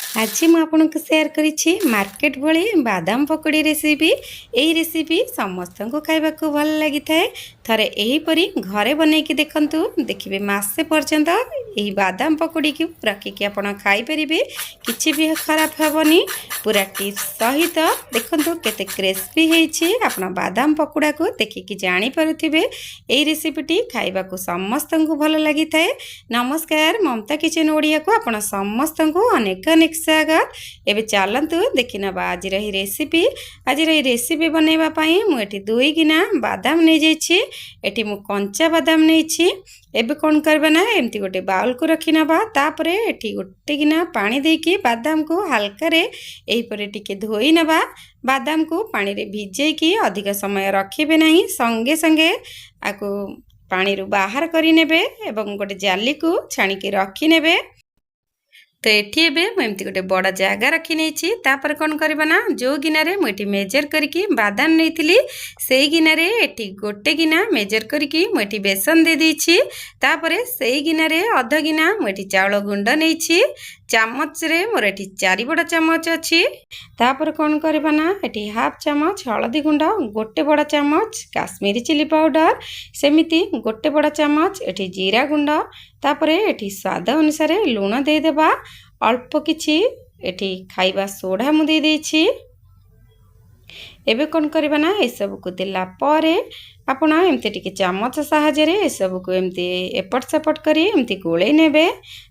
आज ମୁଁ ଆପଣଙ୍କୁ ସେୟାର କରିଛି ମାର୍କେଟ ଭଳି ବାଦାମ ପକୋଡ଼ି ରେସିପି। ଏହି ରେସିପି ସମସ୍ତଙ୍କୁ ଖାଇବାକୁ ଭଲ ଲାଗିଥାଏ। ଥରେ ଏହିପରି ଘରେ ବନେଇକି ଦେଖନ୍ତୁ, ଦେଖିବେ ମାସେ ପର୍ଯ୍ୟନ୍ତ ଏହି ବାଦାମ ପକୋଡ଼ିକୁ ରଖିକି ଆପଣ ଖାଇପାରିବେ, କିଛି ବି ଖରାପ ହେବନି। ପୁରା ଟିପ୍ସ ସହିତ ଦେଖନ୍ତୁ କେତେ କ୍ରିସ୍ପି ହେଇଛି। ଆପଣ ବାଦାମ ପକୋଡ଼ାକୁ ଦେଖିକି ଜାଣିପାରୁଥିବେ ଏହି ରେସିପିଟି ଖାଇବାକୁ ସମସ୍ତଙ୍କୁ ଭଲ ଲାଗିଥାଏ। ନମସ୍କାର, ମମତା କିଚେନ ଓଡ଼ିଆକୁ ଆପଣ ସମସ୍ତଙ୍କୁ ଅନେକ ଅନେକ स्वागत। एबे चलतु देखि नबा आजिर ही रेसिपी। आजिर ही रेसिपी बनैबा पई मु एठी 2 गिना बादाम नै जेछि। एठी मु कंचा बादाम नैछि। एबे कोन करबा ना, एमती गोटे बाउल को रखि नबा। तापरे एठी गोटे गिना पानी देकी बादाम को हल्का रे एही परे टिके धोई नबा। बादाम को पानी रे भिजै की अधिक समय रखिबे नहीं, संगे संगे आको पानी रु बाहर करि नेबे एवं गोटे जाली को छाणी के रखि नेबे। तो ये एमती गोटे बड़ जगह रखी नहीं। तापर कौन करबा ना, जो गिनारे मुझे मेजर करके बादाम नहीं से गिनारे एटी गोटे गिना मेजर करके मुझे बेसन दे देछि। तापर से गिनारे अध गिना मुझे चाउल गुंड नहीं। चामच रे मोर एटी 4 बड़ चामच अच्छी। तापर कौन करबा ना, एटी हाफ चामच हलदी गुंड, गोटे बड़ चामच काश्मीरी चिली पाउडर, सेमिति गोटे बड़ चामच एटी जीरा गुंड। तापर एटी स्वाद अनुसार लुण दे देबा। अल्प किछि एटी खाइबा सोडा मु दे देछि। एबे कौन करबा ना, ए सब को देला पारे आपण एमती टिके चामच साहाଯ୍य रे ए सब को एमती एपट सेपट करी एमती गोळे नेबे।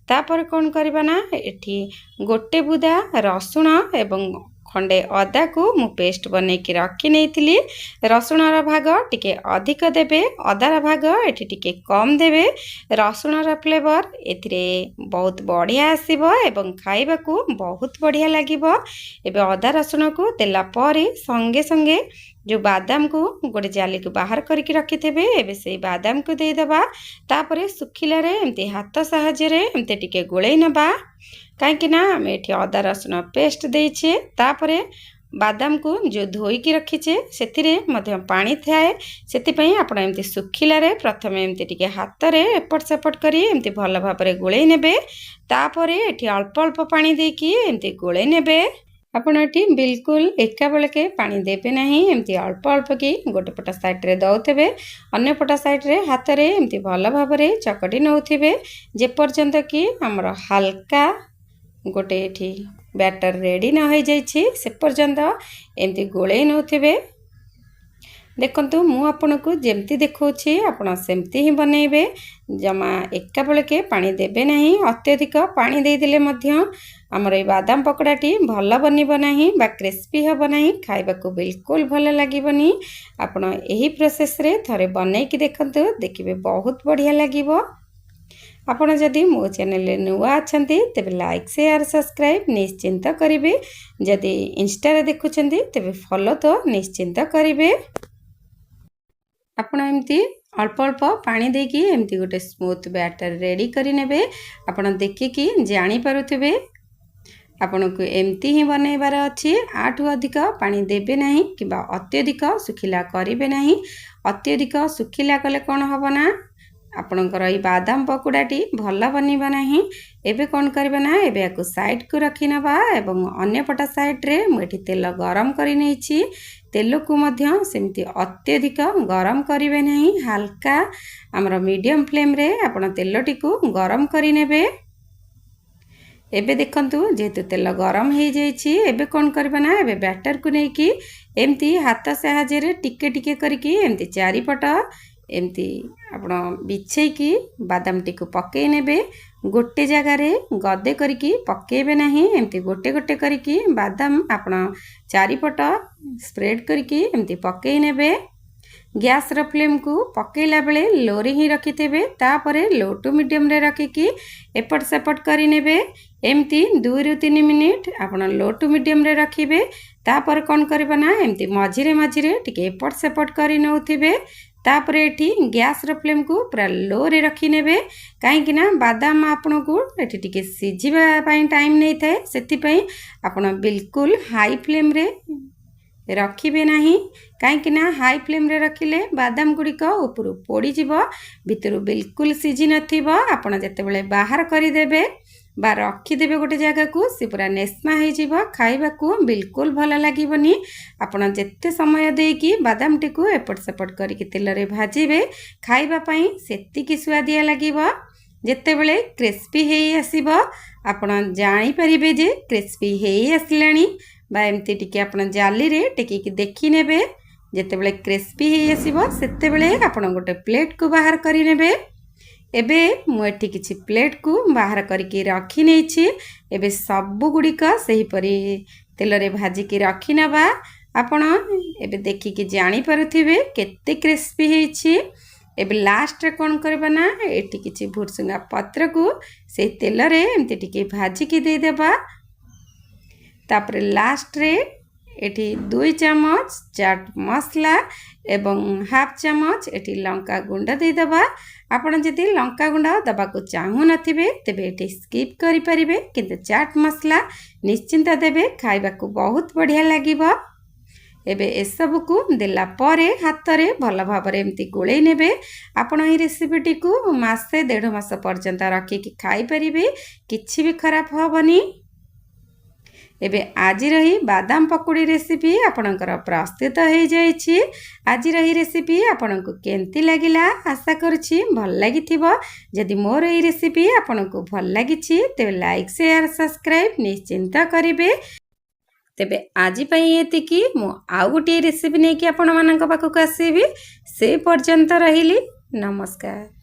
तापर कौन करबा ना, एठी गोटे बुदा रसुण एवं खंडे अदा को मु पेस्ट बनै कि रखी नहीं। रसुण रा भाग टिके अधिक देबे, अदा रा भाग एठी टिके कम देबे। रसुण रा फ्लेवर एथिरे बहुत बढ़िया आसीबो एवं खाइबा को बहुत बढ़िया लागिबो। एबे अदा रसुण को देला परे संगे संगे जो बादाम को गोटे जाली को बाहर करके रखिथेबे, एबे से बादाम को दे देबा। तापरे सुखिला रे एमती हाथ साहाଯ୍य रे एमती टिके गोळै नबा, कहीं ना आम एठी अदा रसुण पेस्ट देइछे। तापरे बादाम को जो धोईकी रखीचे सेथिरे मध्य पानी थाए, सेतिपई आपण एमती सुखिला रे प्रथम एमती टिके हाथ रे एपट सेपट करी एमती भल भाबरे गोळै नेबे। तापरे एठी अल्प अल्प पानी देकी एमती गोळै नेबे। आपण एठी बिल्कुल एका बेलके पानी देबे नहीं, एमती अल्प अल्प की गोटे पटा साइड रे दउथेबे, अन्य पटा साइड रे हाथ रे एमती भल भाबरे चकटी नउथिबे जे पर्यंत कि हमर हल्का गोटे एठी बैटर रेडी न हो जाइछि से पर्यंत एमती गोळै नउथिबे। देखंतु मु आपनकु जेमती देखौछि आपण सेमती ही बनेइबे। जमा एका बेलके पानी देबे नहीं, अत्यधिक पानी दे दिले मध्य हमर ए बादाम पकोड़ाटी भल बनिबो नहीं बा क्रिस्पी हबो नहीं, खाइबा को बिल्कुल भल लागिबोनी। आपण एही प्रोसेस रे थरे बनै कि देखंतु, देखिबे बहुत बढ़िया लागिबो। आपण जदि मो चैनल नुआ अछंती तेबे लाइक शेयर सब्सक्राइब निश्चिंत करिवे। जदि इंस्टा रे देखुछंती तेबे फॉलो तो निश्चिंत करिवे। आपण एमती अल्प अल्प पानी देकी एमती गोटे स्मूथ बैटर रेडी करि नेबे। आपण देखिकी जानि पारुथिबे आपण को एमती ही बनैबार अछि। आठु अधिक पानी देबे नहीं किबा अत्यधिक सुखिला करिवे नहीं। अत्यधिक सुखिला कले कोन हबो ना, आपणकर ई बादाम पकोड़ाटी भल बनिबा नहीं। एबे कोन करबा ना, एबे याको साइड को रखि नबा एवं अन्य पटा साइड रे मु एठी तेल गरम करि नैछि। तेल को मध्य सेमती अत्यधिक गरम करिवे नहीं, हल्का हमर मीडियम फ्लेम रे आपण तेलटी को गरम करि नेबे। एबे देखंतु जेतु तेल गरम हो जाइछि, एबे कोन करबा ना, एबे बैटर को नै कि एमती हाथ साहाଯ୍य रे टिके टिके करके एमती चारिपट एमती आपण बिछै की बादाम टी को पके नेबे। गोटे जगह रे गदे करके पकेबे नहीं, एमती गोटे गोटे करके बादाम आपण चारिपट स्प्रेड करके एमती पके नेबे। गैस रो फ्लेम को पकेला बेले लो रे ही रखिथेबे। तापरे लो टू मीडियम रे रखिकी एपट सेपट करि नेबे। एमती 2 रु 3 मिनिट आपण लो टू मीडियम रे रखिबे। तापर कोन करबा ना, एमती मझिरे मझिरे टिके एपट सेपट करि नउथिबे। तापरे एठी गैस रो फ्लेम को पूरा लो रे रखि नेबे, काहे ना बादाम आपण को एठी टिके सिझिबा पई टाइम नै थाए, सेति पई आपण बिल्कुल हाई फ्लेम रे रखिबे नहीं। कहीं ना हाई फ्लेम रे रखिले बादाम गुड़िक ऊपर पोड़ी जीव, भितर बिल्कुल सिझी नथिबो। आपण जेतेबेले बाहर करिदेबे बा रखिदेवे गोटे जगह को सी पूरा नेस्मा हो खाइबा को बिल्कुल भल लगे। आपण जिते समय देकी बादाम टी को एपट सेपट करके तेल रे भाजिबे खाइबापी सेतिकी सुआदिया लगे। जेतेबेले क्रिस्पी हे आसीबो आपण जानी परिबे जे क्रिस्पी हे आसलानी बा एमती टिके आपण जाली रे टेकी देखि नेबे। जेतेबेले क्रिस्पी हे आसीबो सेतेबेले आपण गोटे प्लेट को बाहर करि नेबे। एबे मु एठी किछि प्लेट को बाहर करके रखी नेछि। एबे सब गुड़िक सही परी तेल रे भाजी की रखी नबा। आपण एबे देखि कि जानी पारुथिबे केते क्रिस्पी हेछि। एबे लास्ट रे कोन करबा ना एठी किछि भुरसुंगा पत्र को से तेल रे एमति टिके भाजी की दे देबा। तापर लास्ट रे एठी 2 चम्मच चाट मसला एवं हाफ चम्मच एठी लंका गुंड दे देबा। आपण जदि लंका गुंड दबा को चाहू नथिबे तेबे एठी स्किप करि परिबे, किंतु चाट मसला निश्चिंत देबे, खाइबा को बहुत बढ़िया लागिबो। एबे ए सब को देला परे हाथ रे भल भाव रे एमती गोळेई नेबे। आपण ए रेसिपीटी को मासे 1.5 मास पर्यंत रखी कि खाई परिबे, किछि भी खराब होबनी। एबे आज रही बादाम पकोड़ी रेसिपी आपणकर प्रस्तुत हो जाइछि। आज रही रेसिपी आपनको केमती लागिला आशा करुछि भल लागिथिबो। जदि मोर ए रेसिपी आपनको भल लागिछि तेबे लाइक शेयर सब्सक्राइब निश्चिंत करिवे। तेबे आज पई एतिकी मु आउ गोटे रेसिपी नेकी आपण मानक पाखक आसीबी। से पर्यंत रहिली, नमस्कार।